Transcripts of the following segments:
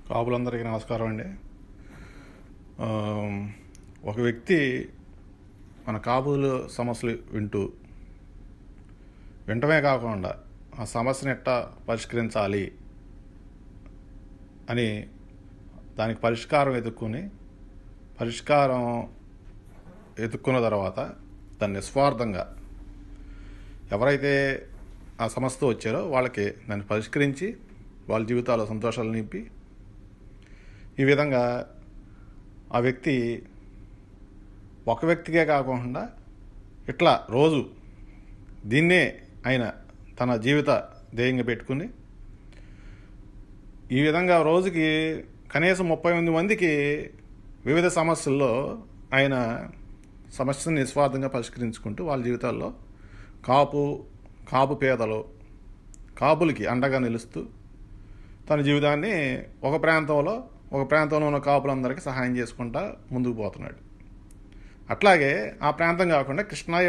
కాపులందరికీ నమస్కారం అండి. ఒక వ్యక్తి మన కాపుల సమస్యలు వింటమే కాకుండా ఆ సమస్యను ఎట్టా పరిష్కరించాలి అని దానికి పరిష్కారం ఎదుక్కున్న తర్వాత దాన్ని నిస్వార్థంగా ఎవరైతే ఆ సమస్యతో వచ్చారో వాళ్ళకి దాన్ని పరిష్కరించి వాళ్ళ జీవితాల్లో సంతోషాలు నింపి ఈ విధంగా ఆ వ్యక్తి ఒక వ్యక్తికే కాకుండా ఇట్లా రోజు దీన్నే ఆయన తన జీవిత ధ్యేయంగా పెట్టుకుని ఈ విధంగా రోజుకి కనీసం 38 మందికి వివిధ సమస్యల్లో ఆయన సమస్యను నిస్వార్థంగా పరిష్కరించుకుంటూ వాళ్ళ జీవితాల్లో కాపు పేదలు కాపులకి అండగా నిలుస్తూ తన జీవితాన్ని ఒక ప్రాంతంలో ఉన్న కాపులందరికీ సహాయం చేసుకుంటా ముందుకు పోతున్నాడు. అట్లాగే ఆ ప్రాంతం కాకుండా కృష్ణా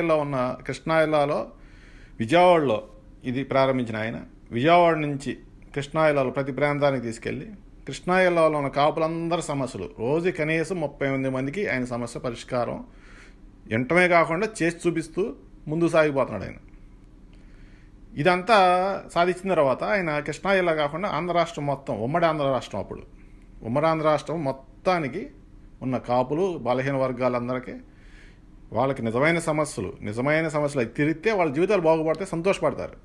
జిల్లాలో విజయవాడలో ఇది ప్రారంభించిన ఆయన విజయవాడ నుంచి కృష్ణా జిల్లాలో ప్రతి ప్రాంతానికి తీసుకెళ్ళి కృష్ణా జిల్లాలో ఉన్న కాపులందరి సమస్యలు రోజు కనీసం 38 మందికి ఆయన సమస్య పరిష్కారం వెంటనే కాకుండా చేసి చూపిస్తూ ముందుకు సాగిపోతున్నాడు ఆయన. ఇదంతా సాధించిన తర్వాత ఆయన కృష్ణా జిల్లా కాకుండా ఆంధ్ర రాష్ట్రం మొత్తం ఉమ్మడి ఆంధ్ర రాష్ట్రం మొత్తానికి ఉన్న కాపులు బలహీన వర్గాలందరికీ వాళ్ళకి నిజమైన సమస్యలు అవి తిరిగితే వాళ్ళ జీవితాలు బాగుపడితే సంతోషపడతారు.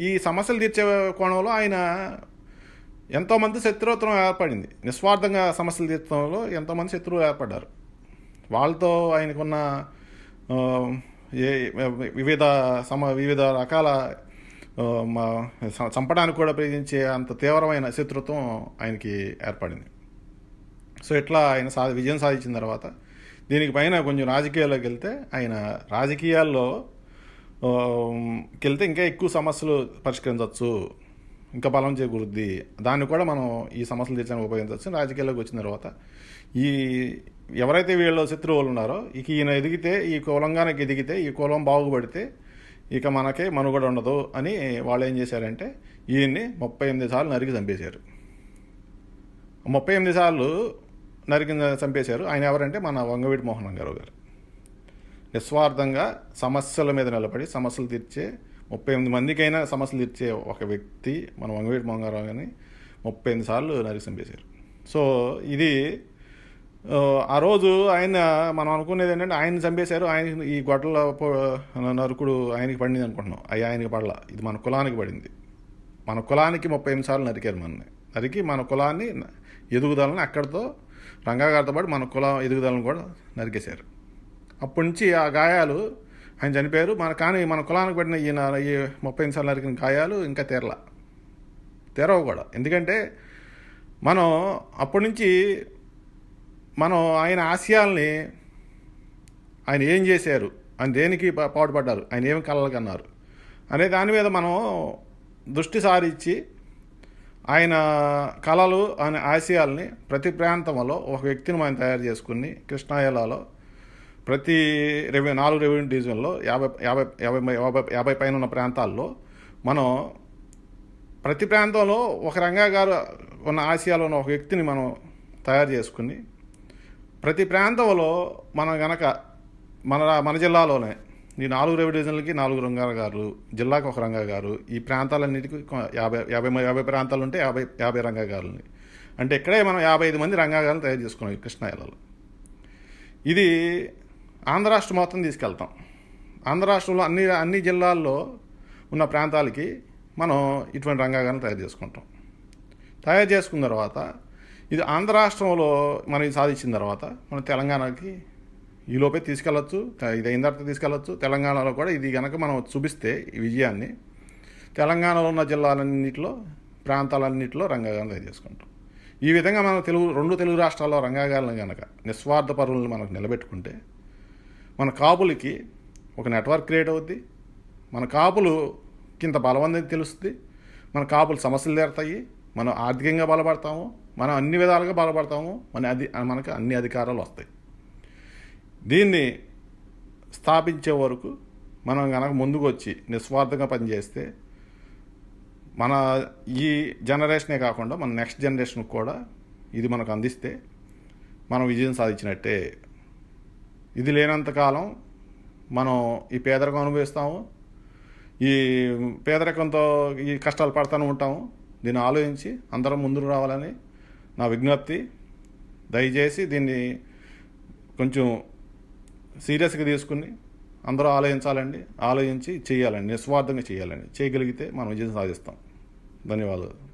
ఈ సమస్యలు తీర్చే కోణంలో ఆయన ఎంతోమంది శత్రుత్వం ఏర్పడింది. నిస్వార్థంగా సమస్యలు తీర్చడంలో ఎంతోమంది శత్రువులు ఏర్పడ్డారు. వాళ్ళతో ఆయనకున్న వివిధ రకాల చంపడానికి కూడా ప్రయత్నించే అంత తీవ్రమైన శత్రుత్వం ఆయనకి ఏర్పడింది. సో ఇట్లా ఆయన విజయం సాధించిన తర్వాత దీనికి పైన కొంచెం రాజకీయాల్లోకి వెళ్తే ఆయన వెళ్తే ఇంకా ఎక్కువ సమస్యలు పరిష్కరించవచ్చు, ఇంకా బలం చేకూరుద్ది, దాన్ని కూడా మనం ఈ సమస్యలు తీర్చడానికి ఉపయోగించవచ్చు. రాజకీయాల్లోకి వచ్చిన తర్వాత ఎవరైతే వీళ్ళు శత్రువులు ఉన్నారో ఈయన ఈ కులం బాగుపడితే ఇక మనకే మనుగడ ఉండదు అని వాళ్ళు ఏం చేశారంటే ఈయన్ని 38 సార్లు నరికి చంపేశారు. 38 సార్లు చంపేశారు. ఆయన ఎవరంటే మన వంగవీటి మోహన్ గారు నిస్వార్థంగా సమస్యల మీద నిలబడి సమస్యలు తీర్చే 38 మందికైనా సమస్యలు తీర్చే ఒక వ్యక్తి మన వంగవీటి మోహన్ గారు గారిని 38 సార్లు నరికి చంపేశారు. సో ఇది ఆ రోజు మనం అనుకునేది ఏంటంటే ఆయన చంపేశారు, ఆయన ఈ గొడ్డల నరుకుడు ఆయనకి పడింది అనుకుంటున్నాం. ఆయనకి పడలా, ఇది మన కులానికి పడింది. మన కులానికి 38 సార్లు నరికారు. నరికి మన కులాన్ని ఎదుగుదలని అక్కడితో రంగాగారితో పాటు మన కుల ఎదుగుదలను కూడా నరికేశారు. అప్పటి నుంచి ఆ గాయాలు ఆయన చనిపోయారు. కానీ మన కులానికి పడిన ఈ 38 సార్లు నరికిన గాయాలు ఇంకా తీరవు కూడా. ఎందుకంటే మనం అప్పటి నుంచి ఆయన ఆశయాల్ని ఆయన ఏం చేశారు, ఆయన దేనికి పాటుపడ్డారు, ఆయన ఏమి కలలు కన్నారు అనే దాని మీద మనం దృష్టి సారించి ఆయన కళలు అనే ఆశయాల్ని ప్రతి ప్రాంతంలో ఒక వ్యక్తిని మనం తయారు చేసుకుని కృష్ణా జిల్లాలో ప్రతి 4 రెవెన్యూ డివిజన్లో 50 పైన ఉన్న ప్రాంతాల్లో మనం ప్రతి ప్రాంతంలో ఒక రంగా గారు ఉన్న ఆశయాలు ఉన్న ఒక వ్యక్తిని మనం తయారు చేసుకుని ప్రతి ప్రాంతంలో మనం గనక మన జిల్లాలోనే ఈ 4 రెవెన్యూ డివిజన్లకి 4 రంగా గారు, జిల్లాకు ఒక రంగా గారు, ఈ ప్రాంతాలన్నిటికీ 50 ప్రాంతాలు ఉంటే 50 రంగా గారులని, అంటే ఇక్కడే మనం 55 మంది రంగా గారులను తయారు చేసుకున్నాం ఈ కృష్ణా జిల్లాలో. ఇది ఆంధ్ర రాష్ట్రం మొత్తం తీసుకెళ్తాం. ఆంధ్ర రాష్ట్రంలో అన్ని జిల్లాల్లో ఉన్న ప్రాంతాలకి మనం ఇటువంటి రంగా గారులను తయారు చేసుకున్న తర్వాత ఇది ఆంధ్ర రాష్ట్రంలో మనం సాధించిన తర్వాత మనం తెలంగాణకి ఈలోపే తీసుకెళ్ళచ్చు, ఇది అయిన తర్వాత తీసుకెళ్ళచ్చు. తెలంగాణలో కూడా ఇది కనుక మనం చూపిస్తే ఈ విజయాన్ని తెలంగాణలో ఉన్న ప్రాంతాలన్నింటిలో రంగాగాలను తయారు చేసుకుంటాం. ఈ విధంగా మనం రెండు తెలుగు రాష్ట్రాల్లో రంగాగాలను కనుక నిస్వార్థ పరులను మనకు నిలబెట్టుకుంటే మన కాపులకి ఒక నెట్వర్క్ క్రియేట్ అవుద్ది. మన కాపులకి ఇంత బలవంతం తెలుస్తుంది. మన కాపుల సమస్యలు తీరుతాయి. మనం ఆర్థికంగా బలపడతాము, మనం అన్ని విధాలుగా బలపడతాము, మనకు అన్ని అధికారాలు వస్తాయి. దీన్ని స్థాపించే వరకు మనం కనుక ముందుకు వచ్చి నిస్వార్థంగా పనిచేస్తే మన ఈ జనరేషనే కాకుండా మన నెక్స్ట్ జనరేషన్కి కూడా ఇది మనకు అందిస్తే మనం విజయం సాధించినట్టే. ఇది లేనంతకాలం మనం ఈ పేదరికం అనుభవిస్తాము, ఈ పేదరికంతో ఈ కష్టాలు పడుతూనే ఉంటాము. దీన్ని ఆలోచించి అందరం ముందుకు రావాలని నా విజ్ఞప్తి. దయచేసి దీన్ని కొంచెం సీరియస్గా తీసుకుని అందరూ ఆలోచించాలండి, ఆలోచించి చేయాలండి, నిస్వార్థంగా చేయాలండి. చేయగలిగితే మనం విజయం సాధిస్తాం. ధన్యవాదాలు.